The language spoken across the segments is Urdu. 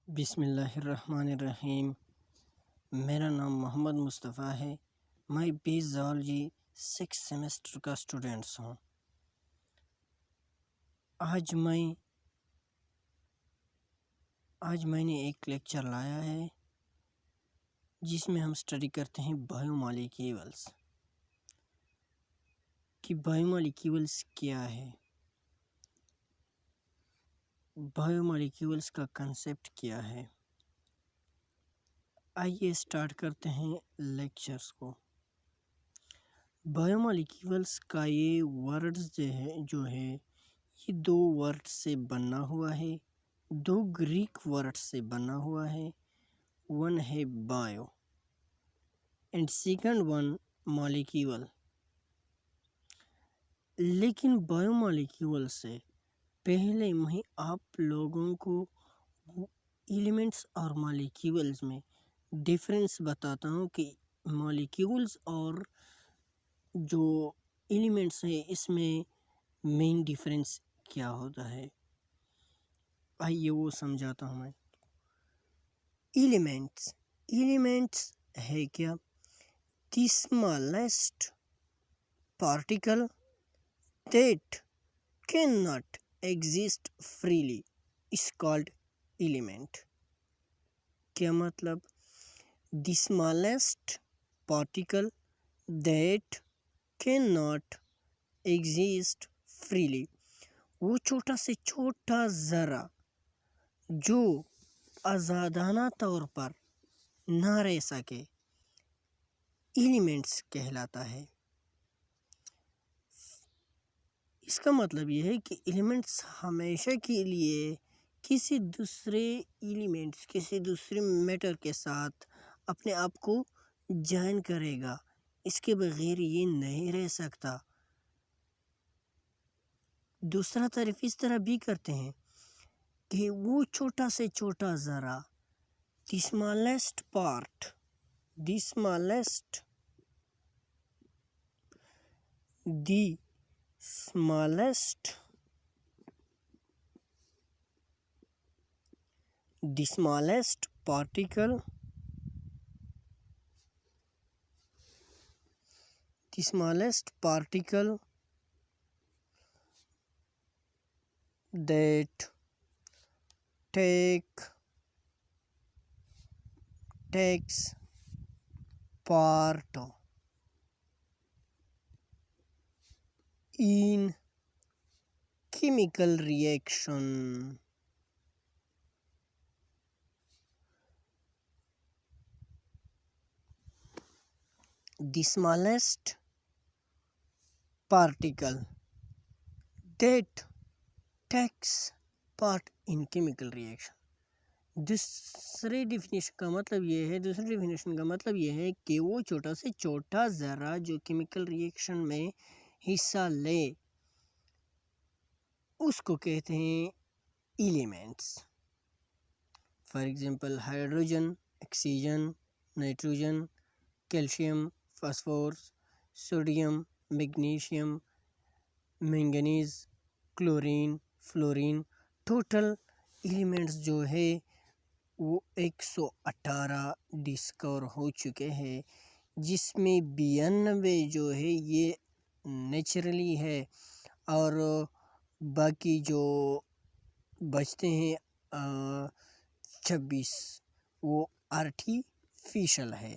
بسم اللہ الرحمن الرحیم۔ میرا نام محمد مصطفیٰ ہے۔ میں بی زوالوجی 6 سیمسٹر کا اسٹوڈنٹس ہوں۔ آج میں نے ایک لیکچر لایا ہے جس میں ہم اسٹڈی کرتے ہیں بایو مالیکیولز کہ بایو مالیکیولز کیا ہے، بایو مالیکیولز کا کنسیپٹ کیا ہے۔ آئیے اسٹارٹ کرتے ہیں لیکچرز کو۔ بایو مالیکیولز کا یہ ورڈز جو ہے یہ 2 ورڈ سے بنا ہوا ہے، 2 گریک ورڈ سے بنا ہوا ہے۔ ون ہے bio and second one molecule. لیکن بایو مالیکیول سے پہلے میں آپ لوگوں کو ایلیمنٹس اور مالیکیولز میں ڈیفرنس بتاتا ہوں کہ مالیکیولز اور جو ایلیمنٹس ہیں اس میں مین ڈیفرنس کیا ہوتا ہے۔ آئیے وہ سمجھاتا ہوں میں۔ ایلیمنٹس ہے کیا؟ The smallest particle that can not exist freely is called element. کیا مطلب؟ The smallest particle that can not exist freely, وہ چھوٹا سے چھوٹا ذرہ جو آزادانہ طور پر نہ رہ سکے ایلیمنٹس کہلاتا ہے۔ اس کا مطلب یہ ہے کہ ایلیمنٹس ہمیشہ کے لیے کسی دوسرے ایلیمنٹس، کسی دوسرے میٹر کے ساتھ اپنے آپ کو جوائن کرے گا، اس کے بغیر یہ نہیں رہ سکتا۔ دوسرا طرف اس طرح بھی کرتے ہیں کہ وہ چھوٹا سے چھوٹا ذرہ، the smallest part, the smallest particle that takes part in chemical reaction the smallest particle that takes part in chemical reaction۔ دوسری ڈیفینیشن کا مطلب یہ ہے کہ وہ چھوٹا سے چھوٹا ذرہ جو کیمیکل ریئیکشن میں حصہ لے اس کو کہتے ہیں elements. For example hydrogen, oxygen, nitrogen, calcium, phosphorus, sodium, magnesium, manganese, chlorine, fluorine. Total elements جو ہے وہ 118 ڈسکور ہو چکے ہیں، جس میں 92 جو ہے یہ نیچرلی ہے اور باقی جو بچتے ہیں 26 وہ آرٹیفیشل ہے۔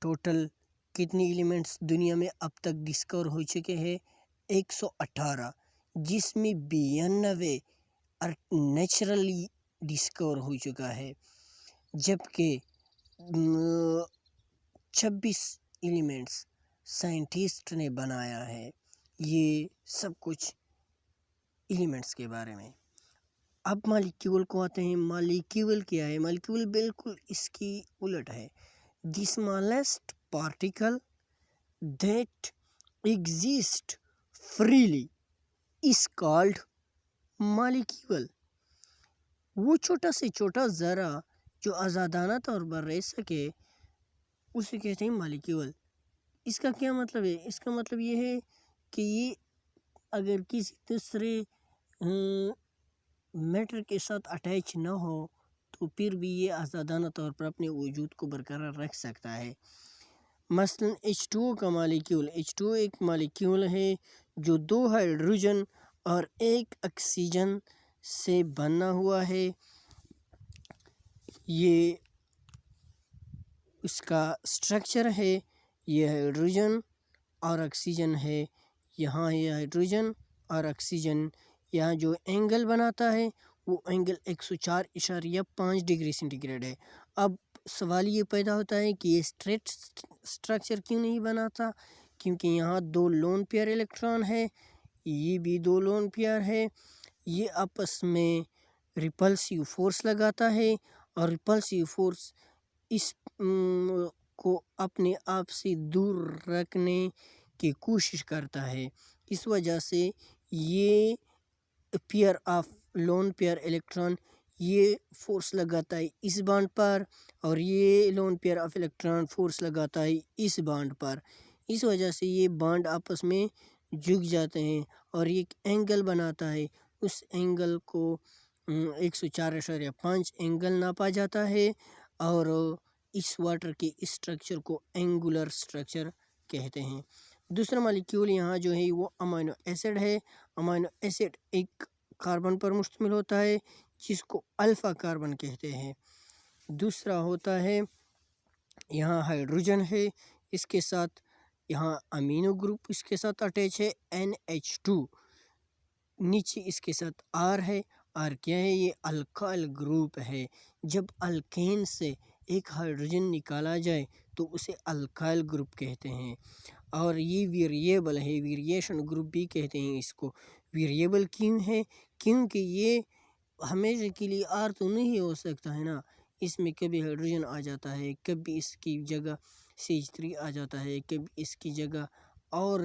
ٹوٹل کتنی ایلیمنٹس دنیا میں اب تک ڈسکور ہو چکے ہیں؟ 118، جس میں 92 نیچرلی ڈسکور ہو چکا ہے، جبکہ 26 ایلیمنٹس سائنٹسٹ نے بنایا ہے۔ یہ سب کچھ ایلیمنٹس کے بارے میں۔ اب مالیکیول کو آتے ہیں۔ مالیکیول کیا ہے؟ مالیکیول بالکل اس کی الٹ ہے۔ The smallest particle that exist freely is called molecule, وہ چھوٹا سے چھوٹا ذرہ جو آزادانہ طور پر رہ سکے اسے کہتے ہیں مالیکیول۔ اس کا کیا مطلب ہے؟ اس کا مطلب یہ ہے کہ یہ اگر کسی دوسرے میٹر کے ساتھ اٹیچ نہ ہو تو پھر بھی یہ آزادانہ طور پر اپنے وجود کو برقرار رکھ سکتا ہے۔ مثلاً H2O کا مالیکیول، H2O ایک مالیکیول ہے جو 2 ہائیڈروجن اور 1 آکسیجن سے بنا ہوا ہے۔ یہ اس کا سٹرکچر ہے، یہ ہائیڈروجن اور آکسیجن ہے، یہاں یہ ہائیڈروجن اور آکسیجن، یہاں جو اینگل بناتا ہے وہ اینگل 104.5 ڈگری سینٹی گریڈ ہے۔ اب سوال یہ پیدا ہوتا ہے کہ یہ اسٹریٹ سٹرکچر کیوں نہیں بناتا؟ کیونکہ یہاں 2 لون پیئر الیکٹران ہے، یہ بھی 2 لون پیئر ہے، یہ آپس میں ریپلسیو فورس لگاتا ہے اور ریپلسیو فورس اس کو اپنے آپ سے دور رکھنے کی کوشش کرتا ہے۔ اس وجہ سے یہ pair of lone pair electron یہ فورس لگاتا ہے اس بانڈ پر، اور یہ lone pair of electron force لگاتا ہے اس بانڈ پر۔ اس وجہ سے یہ بانڈ آپس میں جھک جاتے ہیں اور ایک اینگل بناتا ہے، اس اینگل کو 104.5 اینگل ناپا جاتا ہے، اور اس واٹر کے اسٹرکچر کو اینگولر اسٹرکچر کہتے ہیں۔ دوسرا مالیکیول یہاں جو ہے وہ امینو ایسڈ ہے۔ امینو ایسڈ ایک کاربن پر مشتمل ہوتا ہے جس کو الفا کاربن کہتے ہیں۔ دوسرا ہوتا ہے یہاں ہائیڈروجن ہے، اس کے ساتھ یہاں امینو گروپ اس کے ساتھ اٹیچ ہے NH2، نیچے اس کے ساتھ R ہے۔ R کیا ہے؟ یہ الکائل گروپ ہے۔ جب الکین سے ایک ہائیڈروجن نکالا جائے تو اسے الکائل گروپ کہتے ہیں، اور یہ ویریبل ہے، ویریشن گروپ بھی کہتے ہیں اس کو۔ ویریبل کیوں ہے؟ کیونکہ یہ ہمیشہ کے لیے R تو نہیں ہو سکتا ہے نا، اس میں کبھی ہائیڈروجن آ جاتا ہے، کبھی اس کی جگہ CH3 آ جاتا ہے، کبھی اس کی جگہ اور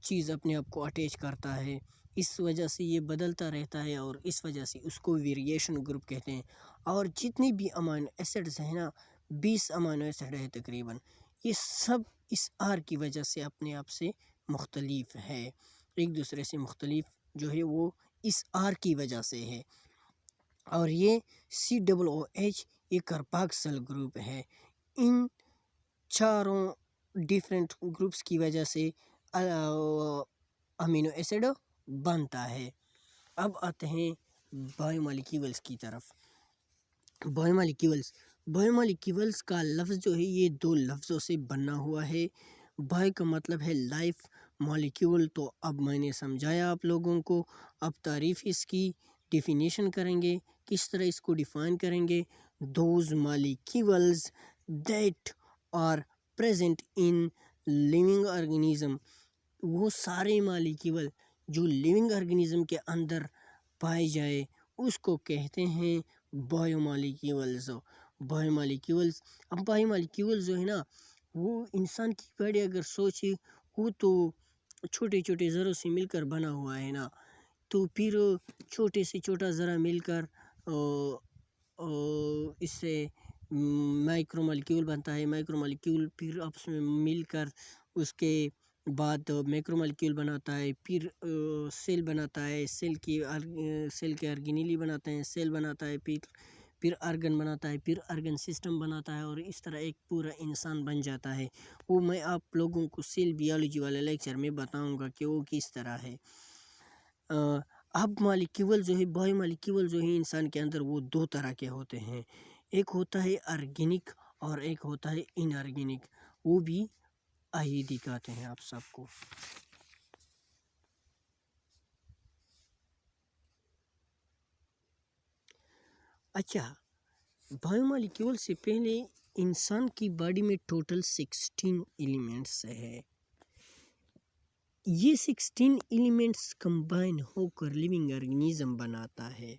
چیز اپنے آپ کو اٹیچ کرتا ہے، اس وجہ سے یہ بدلتا رہتا ہے، اور اس وجہ سے اس کو ویریشن گروپ کہتے ہیں۔ اور جتنی بھی امینو ایسڈز ہیں نا، 20 امینو ایسڈ ہے تقریباً، یہ سب اس R کی وجہ سے اپنے آپ سے مختلف ہے، ایک دوسرے سے مختلف جو ہے وہ اس R کی وجہ سے ہے۔ اور یہ COOH یہ کارباکسل گروپ ہے۔ ان چاروں ڈیفرنٹ گروپس کی وجہ سے امینو ایسڈ بنتا ہے۔ اب آتے ہیں بایو مالیکیولز کی طرف۔ بایو مالیکیولز کا لفظ جو ہے یہ 2 لفظوں سے بنا ہوا ہے۔ بایو کا مطلب ہے لائف، مالیکیول تو اب میں نے سمجھایا آپ لوگوں کو، اب تعریف اس کی ڈیفینیشن کریں گے، کس طرح اس کو ڈیفائن کریں گے۔ Those molecules that are present in living organism, وہ سارے مالیکیول جو لیونگ آرگنیزم کے اندر پائے جائے اس کو کہتے ہیں بایو مالیکیولز۔ بایو مالیکیولز، اب بایو مالیکیولز جو ہے نا وہ انسان کی باڈی اگر سوچے وہ تو چھوٹے چھوٹے ذروں سے مل کر بنا ہوا ہے نا، تو پھر چھوٹے سے چھوٹا ذرہ مل کر اس سے مائکرو مالیکیول بنتا ہے، مائکرو مالیکیول پھر آپس میں مل کر اس کے بعد میکرو مالیکیول بناتا ہے، پھر سیل بناتا ہے، سیل کے آرگینیلی بناتے ہیں، سیل بناتا ہے، پھر آرگن بناتا ہے، پھر آرگن سسٹم بناتا ہے، اور اس طرح ایک پورا انسان بن جاتا ہے۔ وہ میں آپ لوگوں کو سیل بیالوجی والے لیکچر میں بتاؤں گا کہ وہ کس طرح ہے۔ اب مالیکیول جو ہے، بایو مالیکیول جو ہے انسان کے اندر وہ 2 طرح کے ہوتے ہیں، ایک ہوتا ہے آرگینک اور ایک ہوتا ہے ان آرگینک، وہ بھی آئیے دکھاتے ہیں آپ سب کو۔ اچھا، بایو مالیکیول سے پہلے انسان کی باڈی میں ٹوٹل 16 ایلیمنٹس ہے۔ یہ 16 ایلیمنٹس کمبائن ہو کر لیونگ آرگنیزم بناتا ہے،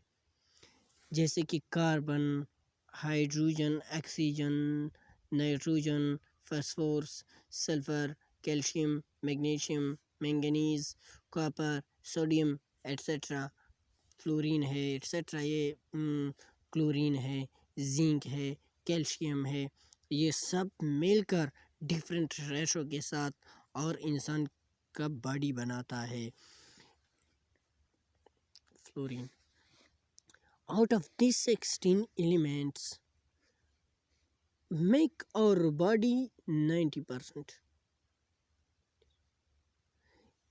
جیسے کہ carbon, hydrogen, oxygen, nitrogen, phosphorus, sulphur, calcium, magnesium, manganese, copper, sodium et cetera, fluorine ہے ایٹسیٹرا، یہ کلورین ہے، زنک ہے، کیلشیم ہے، یہ سب مل کر ڈیفرنٹ ریشو کے ساتھ اور انسان کا باڈی بناتا ہے fluorine. Out of these 16 elements make our body 90%.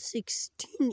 16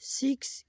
6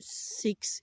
6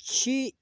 6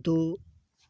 2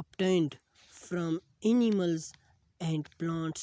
obtained from animals and plants।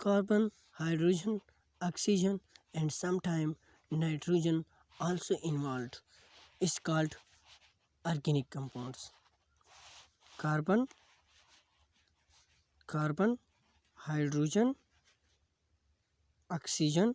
carbon, hydrogen, oxygen and sometimes nitrogen also involved is called organic compounds। carbon, hydrogen, oxygen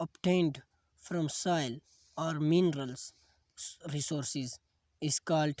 obtained from soil or minerals resources is called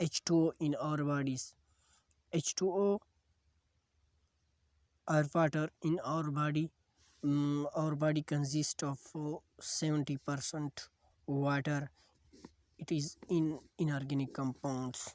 H2O in our bodies, H2O or water in our body our body consists of 70% water. It is in inorganic compounds.